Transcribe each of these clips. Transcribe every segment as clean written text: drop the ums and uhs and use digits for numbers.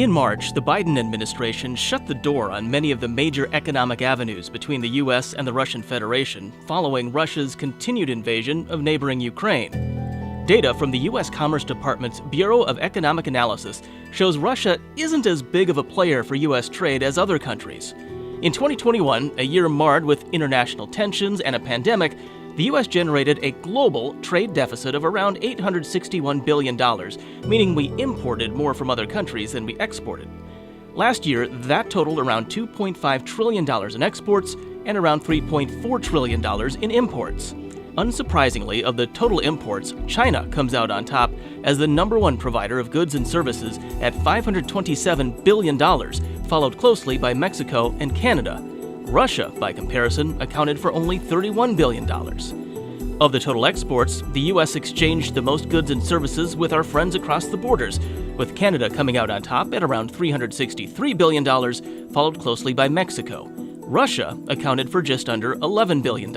In March, the Biden administration shut the door on many of the major economic avenues between the U.S. and the Russian Federation following Russia's continued invasion of neighboring Ukraine. Data from the U.S. Commerce Department's Bureau of Economic Analysis shows Russia isn't as big of a player for U.S. trade as other countries. In 2021, a year marred with international tensions and a pandemic, the U.S. generated a global trade deficit of around $861 billion, meaning we imported more from other countries than we exported. Last year, that totaled around $2.5 trillion in exports and around $3.4 trillion in imports. Unsurprisingly, of the total imports, China comes out on top as the number one provider of goods and services at $527 billion, followed closely by Mexico and Canada. Russia, by comparison, accounted for only $31 billion. Of the total exports, the U.S. exchanged the most goods and services with our friends across the borders, with Canada coming out on top at around $363 billion, followed closely by Mexico. Russia accounted for just under $11 billion.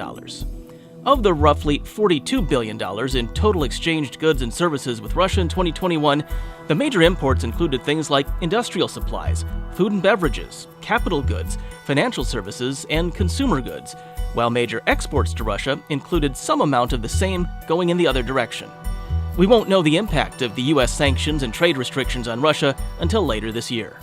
Of the roughly $42 billion in total exchanged goods and services with Russia in 2021, the major imports included things like industrial supplies, food and beverages, capital goods, financial services, and consumer goods, while major exports to Russia included some amount of the same going in the other direction. We won't know the impact of the U.S. sanctions and trade restrictions on Russia until later this year.